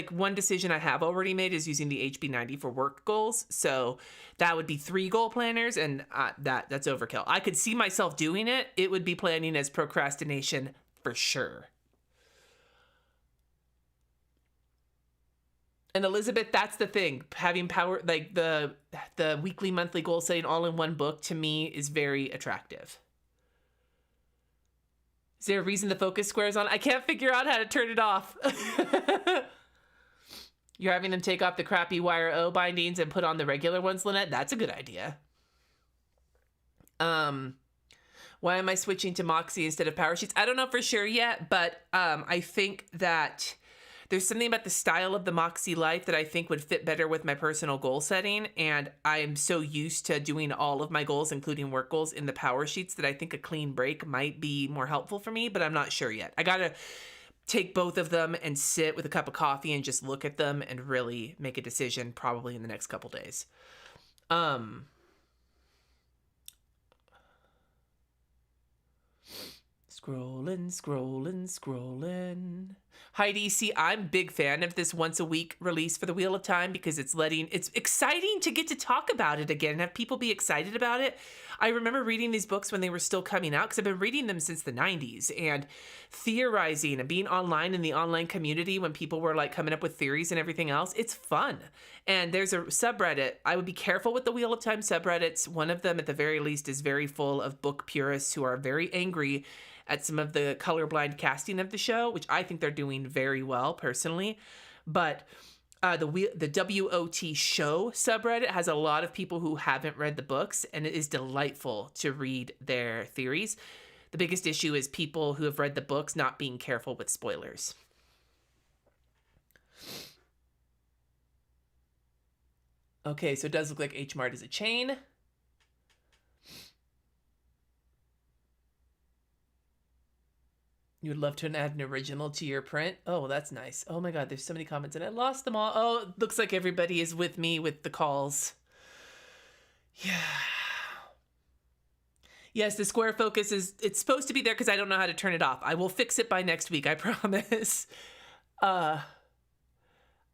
one decision I have already made is using the HB90 for work goals. So that would be 3 goal planners, and that's overkill. I could see myself doing it. It would be planning as procrastination for sure. And Elizabeth, that's the thing. Having power, like the weekly, monthly goal setting all in one book, to me is very attractive. Is there a reason the focus square is on? I can't figure out how to turn it off. You're having them take off the crappy wire O bindings and put on the regular ones, Lynette? That's a good idea. Why am I switching to Moxie instead of Powersheets? I don't know for sure yet, but I think that there's something about the style of the Moxie Life that I think would fit better with my personal goal setting. And I'm so used to doing all of my goals, including work goals, in the Powersheets that I think a clean break might be more helpful for me, but I'm not sure yet. I got to take both of them and sit with a cup of coffee and just look at them and really make a decision probably in the next couple days. Scrolling. Heidi, see, I'm a big fan of this once a week release for the Wheel of Time because it's exciting to get to talk about it again and have people be excited about it. I remember reading these books when they were still coming out because I've been reading them since the 90s, and theorizing and being online in the online community when people were like coming up with theories and everything else. It's fun. And there's a subreddit. I would be careful with the Wheel of Time subreddits. One of them at the very least is very full of book purists who are very angry at some of the colorblind casting of the show, which I think they're doing very well personally. But the WOT show subreddit has a lot of people who haven't read the books, and it is delightful to read their theories. The biggest issue is people who have read the books not being careful with spoilers. Okay, so it does look like H Mart is a chain. You would love to add an original to your print. Oh, that's nice. Oh my God, there's so many comments and I lost them all. Oh, looks like everybody is with me with the calls. Yeah. Yes, the square focus it's supposed to be there because I don't know how to turn it off. I will fix it by next week, I promise. I'm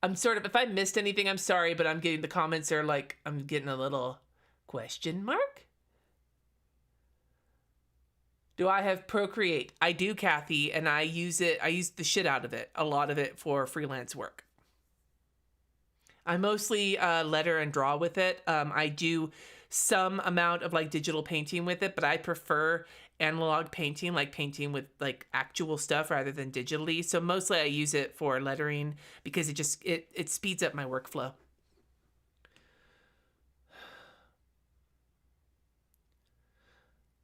if I missed anything, I'm sorry, but I'm getting the comments are like, I'm getting a little question mark. Do I have Procreate? I do, Kathy, and I use the shit out of it, a lot of it for freelance work. I mostly letter and draw with it. I do some amount of like digital painting with it, but I prefer analog painting, like painting with like actual stuff rather than digitally. So mostly I use it for lettering because it speeds up my workflow.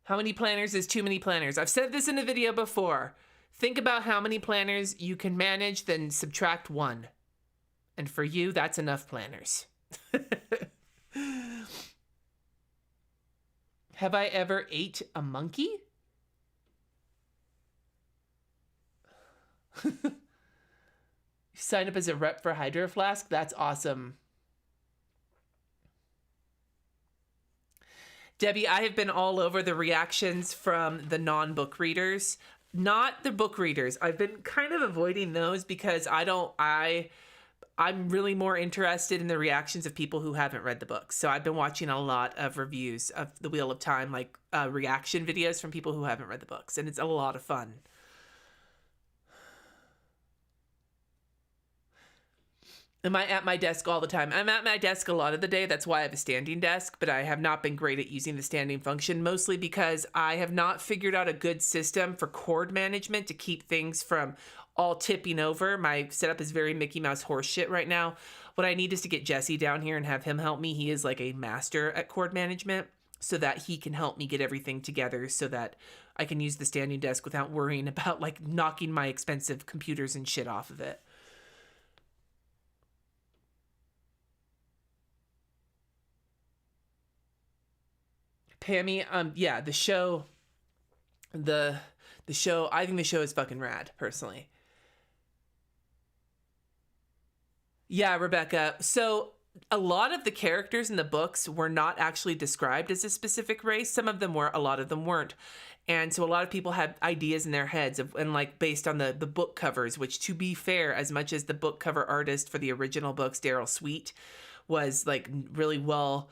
How many planners is too many planners? I've said this in a video before. Think about how many planners you can manage, then subtract 1. And for you, that's enough planners. Have I ever ate a monkey? Sign up as a rep for Hydro Flask? That's awesome. Debbie, I have been all over the reactions from the non-book readers, not the book readers. I've been kind of avoiding those because I'm really more interested in the reactions of people who haven't read the book. So I've been watching a lot of reviews of The Wheel of Time, like reaction videos from people who haven't read the books, and it's a lot of fun. Am I at my desk all the time? I'm at my desk a lot of the day. That's why I have a standing desk, but I have not been great at using the standing function, mostly because I have not figured out a good system for cord management to keep things from all tipping over. My setup is very Mickey Mouse horse shit right now. What I need is to get Jesse down here and have him help me. He is like a master at cord management, so that he can help me get everything together so that I can use the standing desk without worrying about like knocking my expensive computers and shit off of it. Pammy, yeah, the show, I think the show is fucking rad, personally. Yeah, Rebecca. So a lot of the characters in the books were not actually described as a specific race. Some of them were, a lot of them weren't. And so a lot of people had ideas in their heads of, and like based on the book covers, which, to be fair, as much as the book cover artist for the original books, Daryl Sweet, was like really well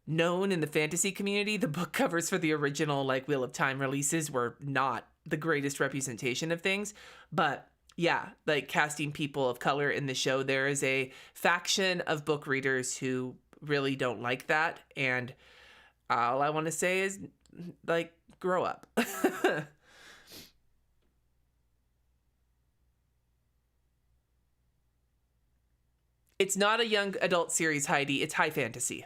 known in the fantasy community, the book covers for the original like Wheel of Time releases were not the greatest representation of things. But yeah, like casting people of color in the show, there is a faction of book readers who really don't like that. And all I want to say is, like, grow up. It's not a young adult series, Heidi. It's high fantasy.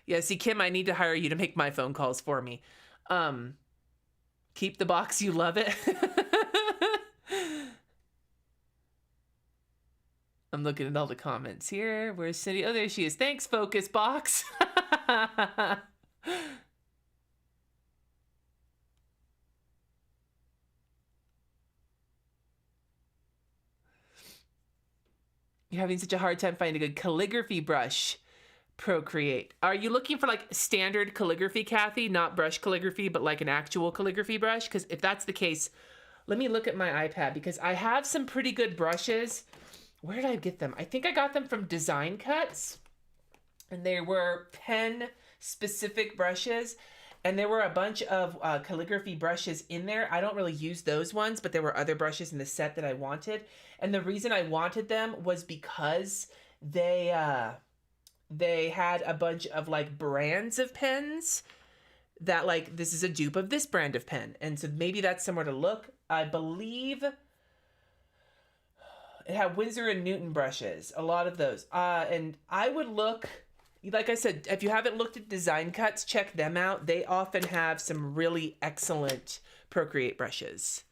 Yeah, see, Kim, I need to hire you to make my phone calls for me. Keep the box, you love it. I'm looking at all the comments here. Where's Cindy? Oh, there she is. Thanks, Focus Box. You're having such a hard time finding a good calligraphy brush. Procreate. Are you looking for like standard calligraphy, Kathy? Not brush calligraphy, but like an actual calligraphy brush? Because if that's the case, let me look at my iPad, because I have some pretty good brushes. Where did I get them? I think I got them from Design Cuts. And they were pen specific brushes. And there were a bunch of calligraphy brushes in there. I don't really use those ones, but there were other brushes in the set that I wanted. And the reason I wanted them was because they had a bunch of like brands of pens that like, this is a dupe of this brand of pen. And so maybe that's somewhere to look. I believe it had Winsor and Newton brushes, a lot of those. And I would look, like I said, if you haven't looked at Design Cuts, check them out. They often have some really excellent Procreate brushes.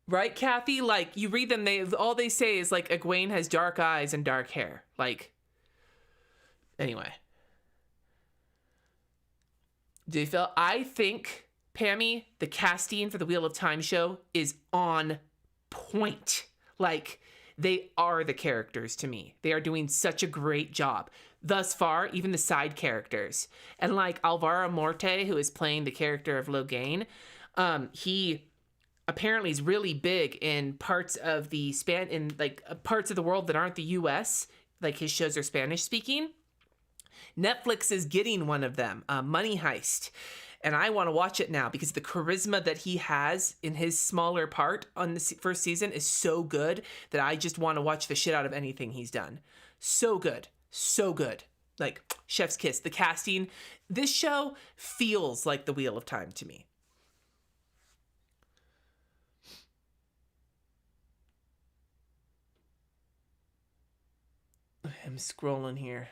Right, Kathy? Like, you read them, all they say is like, Egwene has dark eyes and dark hair. Like, anyway. Do you feel? I think, Pammy, the casting for the Wheel of Time show is on point. Like, they are the characters to me. They are doing such a great job. Thus far, even the side characters. And like Alvaro Morte, who is playing the character of Logain, he apparently is really big in parts of the parts of the world that aren't the US. Like, his shows are Spanish speaking. Netflix is getting one of them, Money Heist. And I want to watch it now because the charisma that he has in his smaller part on the first season is so good that I just want to watch the shit out of anything he's done. So good. So good. Like, chef's kiss. The casting. This show feels like the Wheel of Time to me. I'm scrolling here.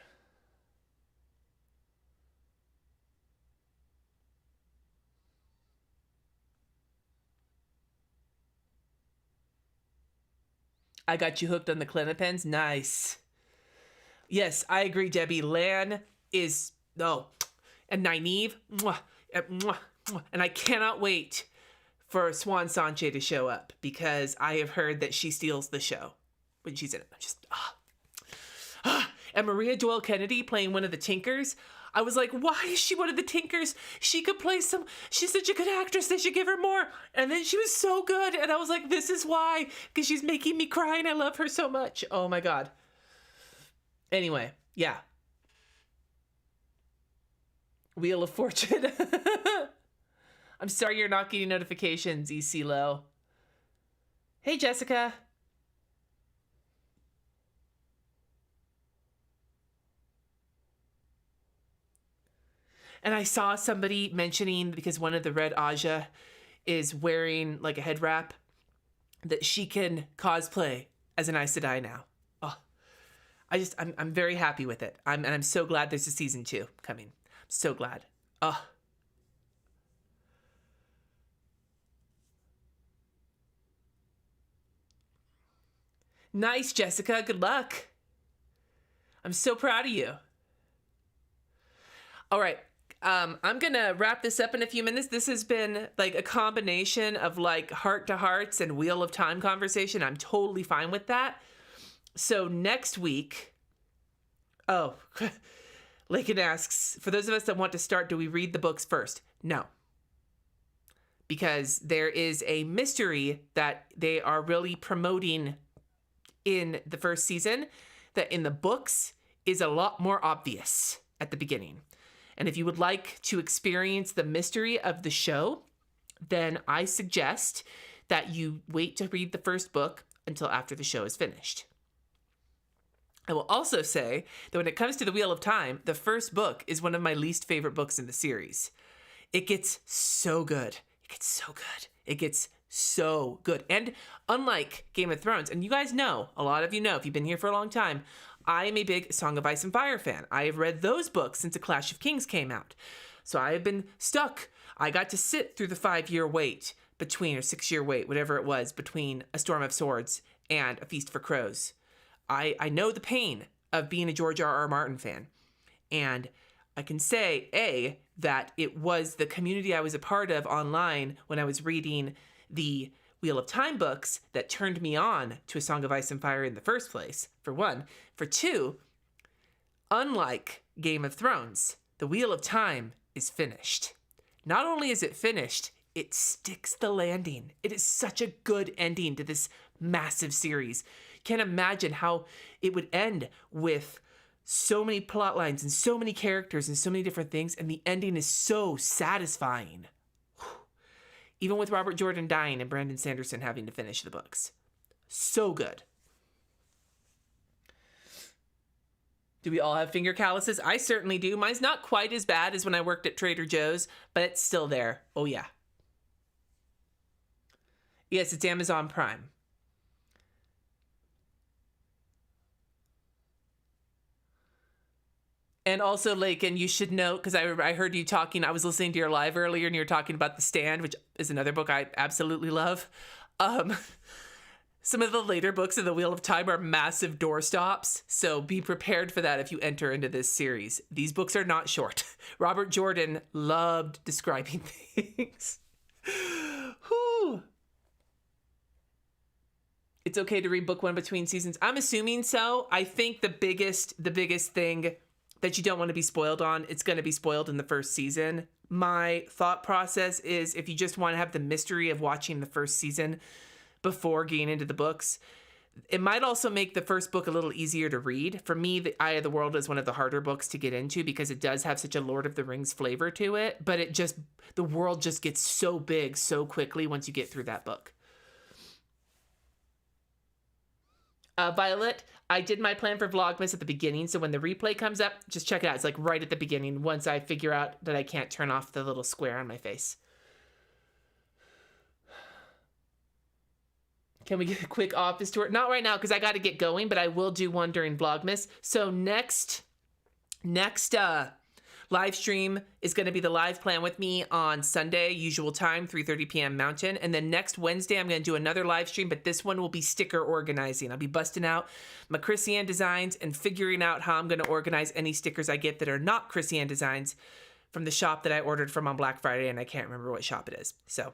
I got you hooked on the Clenopens. Nice. Yes, I agree, Debbie. Lan is, and Nynaeve. And I cannot wait for Swan Sanche to show up because I have heard that she steals the show when she's in it. I'm just, And Maria Joelle Kennedy playing one of the Tinkers. I was like, why is she one of the Tinkers? She could play she's such a good actress. They should give her more. And then she was so good. And I was like, this is why. Because she's making me cry and I love her so much. Oh my God. Anyway, yeah. Wheel of Fortune. I'm sorry you're not getting notifications, EC Low. Hey, Jessica. And I saw somebody mentioning, because one of the Red Aja is wearing like a head wrap, that she can cosplay as an Aes Sedai now. Oh, I'm very happy with it. And I'm so glad there's a season 2 coming. I'm so glad. Oh. Nice, Jessica. Good luck. I'm so proud of you. All right. I'm going to wrap this up in a few minutes. This has been like a combination of like heart to hearts and Wheel of Time conversation. I'm totally fine with that. So next week, Lakin asks, for those of us that want to start, do we read the books first? No. Because there is a mystery that they are really promoting in the first season that in the books is a lot more obvious at the beginning. And if you would like to experience the mystery of the show, then I suggest that you wait to read the first book until after the show is finished. I will also say that when it comes to the Wheel of Time, the first book is one of my least favorite books in the series. It gets so good. It gets so good. It gets so good. And unlike Game of Thrones, and you guys know, a lot of you know, if you've been here for a long time, I am a big Song of Ice and Fire fan. I have read those books since A Clash of Kings came out. So I have been stuck. I got to sit through the 5-year wait between, or 6-year wait, whatever it was, between A Storm of Swords and A Feast for Crows. I know the pain of being a George R.R. Martin fan. And I can say, that it was the community I was a part of online when I was reading the Wheel of Time books that turned me on to A Song of Ice and Fire in the first place, for one. For two, unlike Game of Thrones, the Wheel of Time is finished. Not only is it finished, it sticks the landing. It is such a good ending to this massive series. You can't imagine how it would end with so many plot lines and so many characters and so many different things, and the ending is so satisfying. Even with Robert Jordan dying and Brandon Sanderson having to finish the books. So good. Do we all have finger calluses? I certainly do. Mine's not quite as bad as when I worked at Trader Joe's, but it's still there. Oh, yeah. Yes, it's Amazon Prime. And also, Lakin, you should note, because I heard you talking, I was listening to your live earlier, and you were talking about The Stand, which is another book I absolutely love. Some of the later books of the Wheel of Time are massive doorstops, so be prepared for that if you enter into this series. These books are not short. Robert Jordan loved describing things. Whew. It's okay to read book one between seasons. I'm assuming so. I think the biggest thing that you don't want to be spoiled on, it's going to be spoiled in the first season. My thought process is if you just want to have the mystery of watching the first season before getting into the books, it might also make the first book a little easier to read. For me, The Eye of the World is one of the harder books to get into because it does have such a Lord of the Rings flavor to it, but the world just gets so big so quickly once you get through that book. Violet, I did my plan for Vlogmas at the beginning, so when the replay comes up, just check it out. It's like right at the beginning once I figure out that I can't turn off the little square on my face. Can we get a quick office tour? Not right now because I got to get going, but I will do one during Vlogmas. So next live stream is going to be the live plan with me on Sunday, usual time, 3:30 p.m. Mountain. And then next Wednesday, I'm going to do another live stream, but this one will be sticker organizing. I'll be busting out my Chrissy Ann designs and figuring out how I'm going to organize any stickers I get that are not Chrissy Ann designs from the shop that I ordered from on Black Friday, and I can't remember what shop it is. So,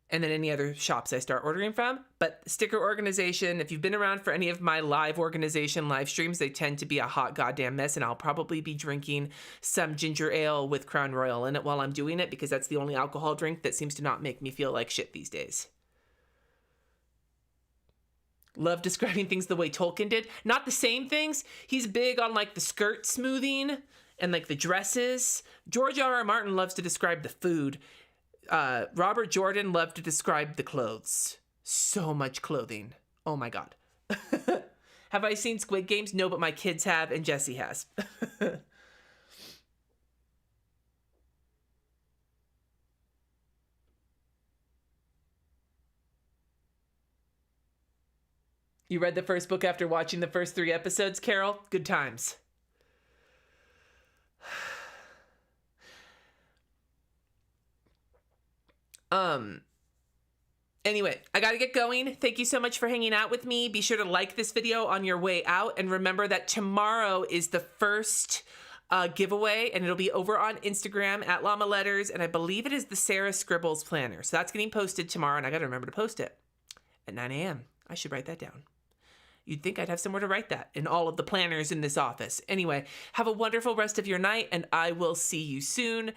and then any other shops I start ordering from. But sticker organization, if you've been around for any of my live organization live streams, they tend to be a hot goddamn mess, and I'll probably be drinking some ginger ale with Crown Royal in it while I'm doing it because that's the only alcohol drink that seems to not make me feel like shit these days. Love describing things the way Tolkien did. Not the same things. He's big on like the skirt smoothing and like the dresses. George R.R. Martin loves to describe the food. Robert Jordan loved to describe the clothes. So much clothing. Oh my God. Have I seen Squid Games? No, but my kids have and Jesse has. You read the first book after watching the first 3 episodes, Carol? Good times. Anyway, I gotta get going. Thank you so much for hanging out with me. Be sure to like this video on your way out. And remember that tomorrow is the first giveaway, and it'll be over on Instagram at Llama Letters. And I believe it is the Sarah Scribbles Planner. So that's getting posted tomorrow, and I gotta remember to post it at 9 a.m. I should write that down. You'd think I'd have somewhere to write that in all of the planners in this office. Anyway, have a wonderful rest of your night, and I will see you soon.